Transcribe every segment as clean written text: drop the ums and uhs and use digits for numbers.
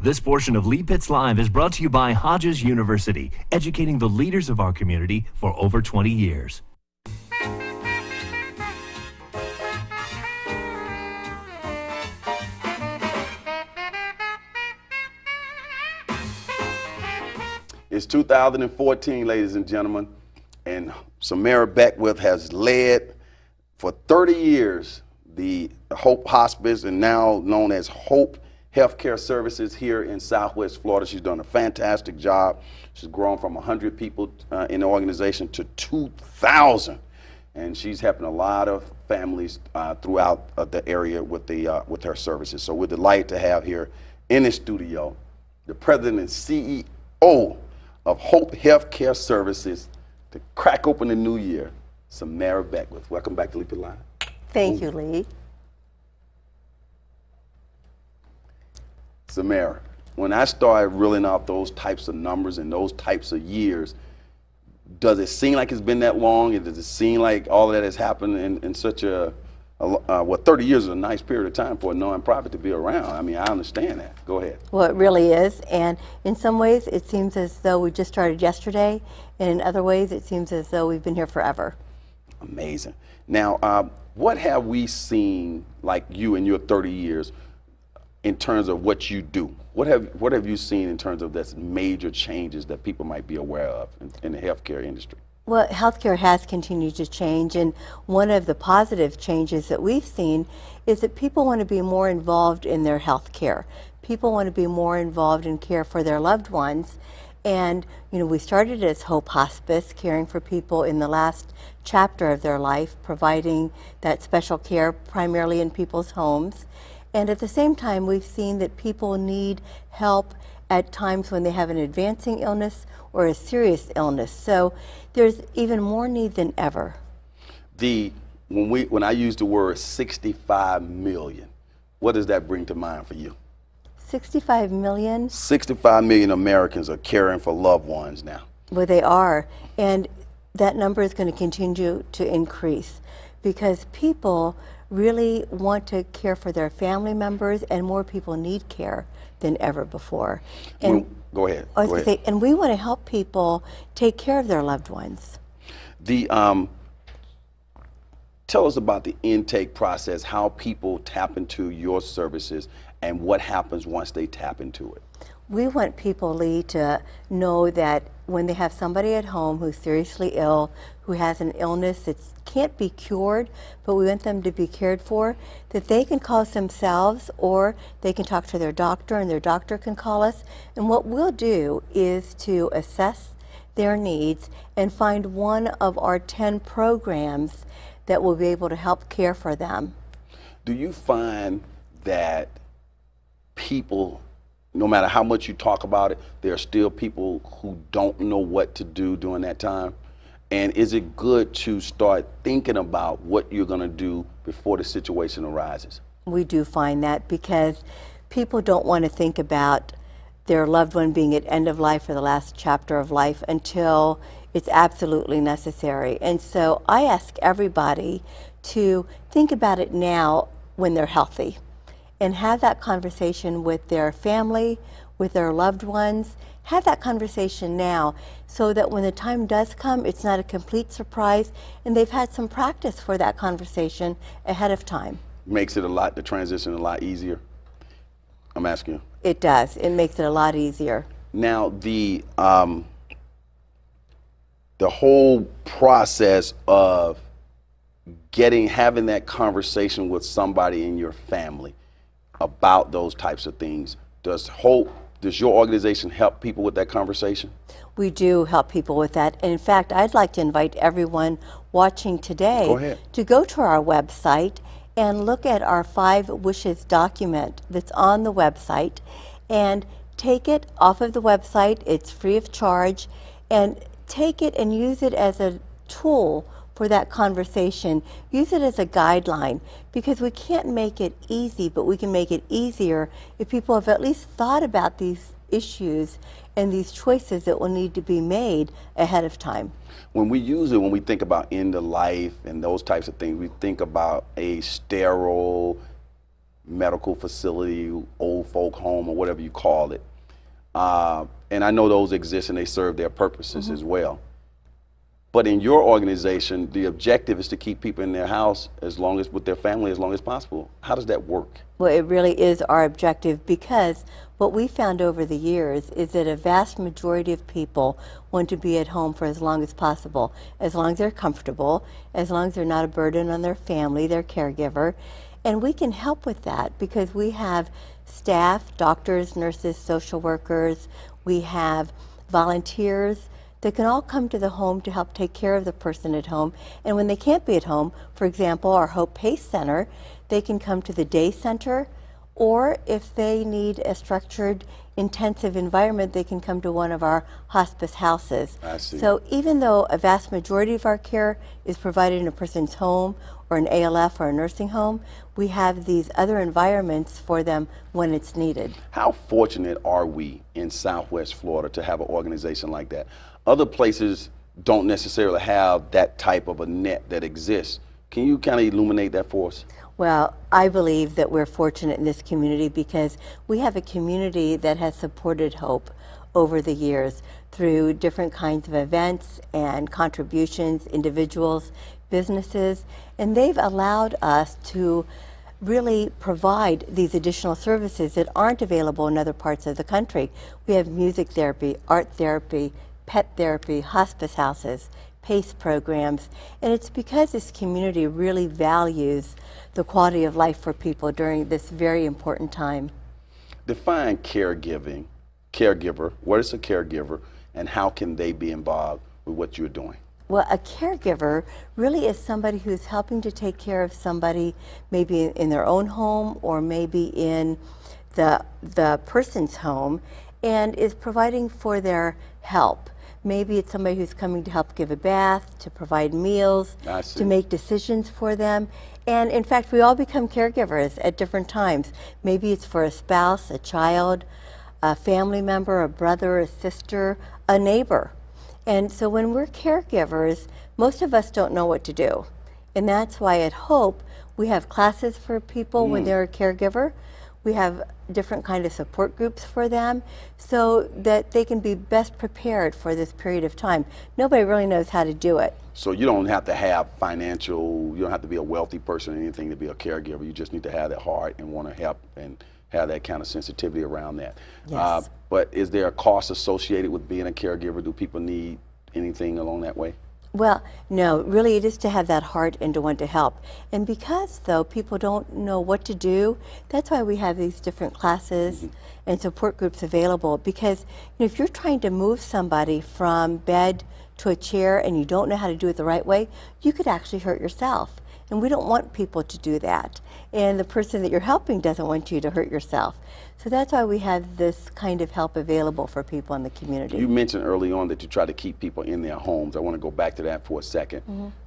This portion of Lee Pitts Live is brought to you by Hodges University, educating the leaders of our community for over 20 years. It's 2014, ladies and gentlemen, and Samira Beckwith has led for 30 years the Hope Hospice, and now known as Hope Healthcare Services here in Southwest Florida. She's done a fantastic job. She's grown from 100 people in the organization to 2,000, and she's helping a lot of families throughout the area with her services. So we're delighted to have here in the studio the president and CEO of Hope Healthcare Services to crack open the new year, Samira Beckwith. Welcome back to Lee Pitts Live. Thank you, Lee. Samira, when I started reeling out those types of numbers and those types of years, does it seem like it's been that long? And does it seem like all of that has happened in such well, 30 years is a nice period of time for a nonprofit to be around. I mean, I understand that. Go ahead. Well, it really is. And in some ways, it seems as though we just started yesterday. And in other ways, it seems as though we've been here forever. Amazing. Now, what have we seen, like you in your 30 years, in terms of what you do? What have you seen in terms of this major changes that people might be aware of in the healthcare industry? Well, healthcare has continued to change, and one of the positive changes that we've seen is that people want to be more involved in their health care. People want to be more involved in care for their loved ones. And, you know, we started as Hope Hospice, caring for people in the last chapter of their life, providing that special care primarily in people's homes. And at the same time, we've seen that people need help at times when they have an advancing illness or a serious illness. So there's even more need than ever. When I use the word 65 million, what does that bring to mind for you? 65 million? 65 million Americans are caring for loved ones now. Well, they are. And that number is going to continue to increase because people really want to care for their family members, and more people need care than ever before. And go ahead. I was going to say, and we want to help people take care of their loved ones. Tell us about the intake process, how people tap into your services, and what happens once they tap into it. We want people, Lee, to know that when they have somebody at home who's seriously ill, who has an illness that can't be cured, but we want them to be cared for, that they can call us themselves, or they can talk to their doctor, and their doctor can call us. And what we'll do is to assess their needs and find one of our 10 programs that will be able to help care for them. Do you find that people, no matter how much you talk about it, there are still people who don't know what to do during that time? And is it good to start thinking about what you're going to do before the situation arises? We do find that because people don't want to think about their loved one being at end of life or the last chapter of life until it's absolutely necessary. And so I ask everybody to think about it now when they're healthy and have that conversation with their family, with their loved ones. Have that conversation now so that when the time does come, it's not a complete surprise and they've had some practice for that conversation ahead of time. Makes it the transition a lot easier? I'm asking you. It does. It makes it a lot easier. Now, the whole process of having that conversation with somebody in your family about those types of things, does your organization help people with that conversation? We do help people with that. And in fact, I'd like to invite everyone watching today to go to our website and look at our 5 Wishes document that's on the website and take it off of the website. It's free of charge, and take it and use it as a tool for that conversation. Use it as a guideline, because we can't make it easy, but we can make it easier if people have at least thought about these issues and these choices that will need to be made ahead of time. When we think about end of life and those types of things, we think about a sterile, medical facility, old folk home, or whatever you call it. And I know those exist and they serve their purposes as well. But in your organization, the objective is to keep people in their house with their family as long as possible. How does that work? Well, it really is our objective, because what we found over the years is that a vast majority of people want to be at home for as long as possible, as long as they're comfortable, as long as they're not a burden on their family, their caregiver. And we can help with that because we have staff, doctors, nurses, social workers, we have volunteers that can all come to the home to help take care of the person at home. And when they can't be at home, for example, our Hope Pace Center, they can come to the day center, or if they need a structured, intensive environment, they can come to one of our hospice houses. I see. So even though a vast majority of our care is provided in a person's home or an ALF or a nursing home, we have these other environments for them when it's needed. How fortunate are we in Southwest Florida to have an organization like that? Other places don't necessarily have that type of a net that exists. Can you kind of illuminate that for us? Well, I believe that we're fortunate in this community because we have a community that has supported Hope over the years through different kinds of events and contributions, individuals, businesses, and they've allowed us to really provide these additional services that aren't available in other parts of the country. We have music therapy, art therapy, pet therapy, hospice houses, PACE programs, and it's because this community really values the quality of life for people during this very important time. Define caregiver. What is a caregiver, and how can they be involved with what you're doing? Well, a caregiver really is somebody who's helping to take care of somebody maybe in their own home or maybe in the person's home, and is providing for their help. Maybe it's somebody who's coming to help give a bath, to provide meals, to make decisions for them. And in fact, we all become caregivers at different times. Maybe it's for a spouse, a child, a family member, a brother, a sister, a neighbor. And so when we're caregivers, most of us don't know what to do. And that's why at Hope, we have classes for people when they're a caregiver. We have different kind of support groups for them so that they can be best prepared for this period of time. Nobody really knows how to do it. So you don't have to have you don't have to be a wealthy person or anything to be a caregiver. You just need to have that heart and want to help and have that kind of sensitivity around that. Yes. But is there a cost associated with being a caregiver? Do people need anything along that way? Well, no, really it is to have that heart and to want to help. And because, though, people don't know what to do, that's why we have these different classes and support groups available. Because if you're trying to move somebody from bed to a chair and you don't know how to do it the right way, you could actually hurt yourself. And we don't want people to do that. And the person that you're helping doesn't want you to hurt yourself. So that's why we have this kind of help available for people in the community. You mentioned early on that you try to keep people in their homes. I want to go back to that for a second.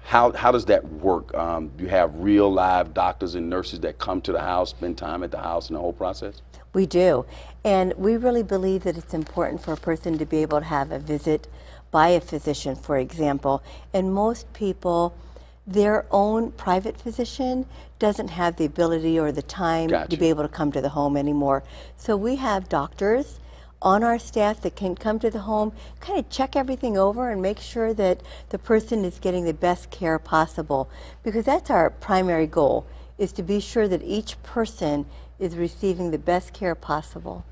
How does that work? You have real live doctors and nurses that come to the house, spend time at the house in the whole process? We do. And we really believe that it's important for a person to be able to have a visit by a physician, for example. And most people, their own private physician doesn't have the ability or the time to be able to come to the home anymore. So we have doctors on our staff that can come to the home, kind of check everything over and make sure that the person is getting the best care possible. Because that's our primary goal, is to be sure that each person is receiving the best care possible.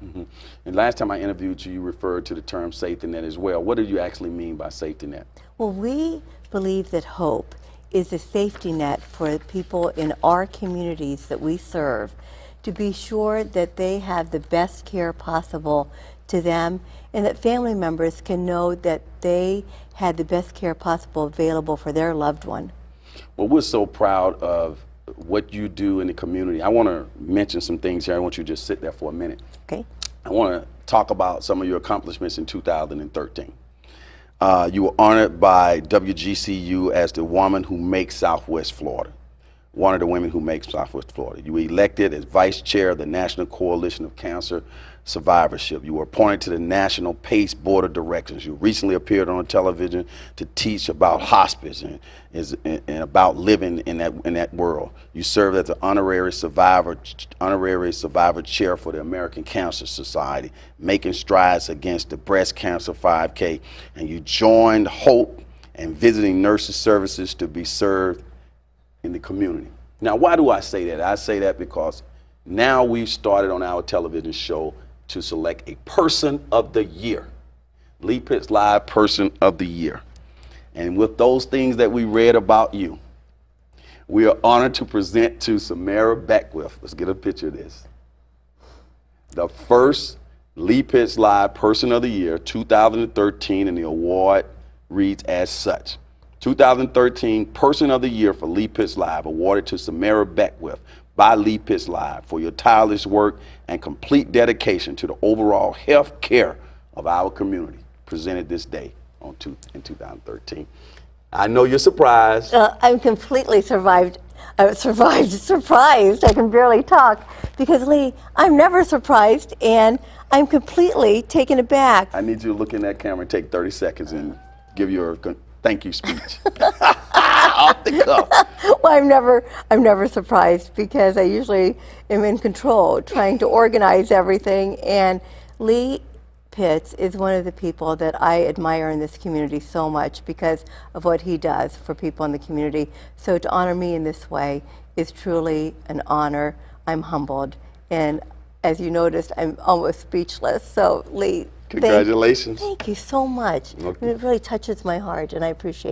And last time I interviewed you, you referred to the term safety net as well. What do you actually mean by safety net? Well, we believe that Hope is a safety net for people in our communities that we serve to be sure that they have the best care possible to them and that family members can know that they had the best care possible available for their loved one. Well, we're so proud of what you do in the community. I want to mention some things here. I want you to just sit there for a minute. Okay. I want to talk about some of your accomplishments in 2013. You were honored by WGCU as the woman who makes Southwest Florida, one of the women who makes Southwest Florida. You were elected as vice chair of the National Coalition of Cancer survivorship. You were appointed to the National PACE Board of Directors. You recently appeared on television to teach about hospice and about living in that world. You served as an honorary survivor chair for the American Cancer Society, making strides against the breast cancer 5K, and you joined HOPE and visiting nurses services to be served in the community. Now, why do I say that? I say that because now we've started on our television show to select a Person of the Year, Lee Pitts Live Person of the Year. And with those things that we read about you, we are honored to present to Samira Beckwith. Let's get a picture of this. The first Lee Pitts Live Person of the Year, 2013, and the award reads as such. 2013 Person of the Year for Lee Pitts Live, awarded to Samira Beckwith by Lee Pitts Live for your tireless work and complete dedication to the overall health care of our community, presented this day in 2013. I know you're surprised. I'm completely surprised. I can barely talk because, Lee, I'm never surprised, and I'm completely taken aback. I need you to look in that camera and take 30 seconds and give your thank you speech. Off the cuff. Well, I'm never surprised because I usually am in control, trying to organize everything. And Lee Pitts is one of the people that I admire in this community so much because of what he does for people in the community. So to honor me in this way is truly an honor. I'm humbled. And as you noticed, I'm almost speechless. So Lee, congratulations. Thank you so much. Okay. It really touches my heart, and I appreciate it.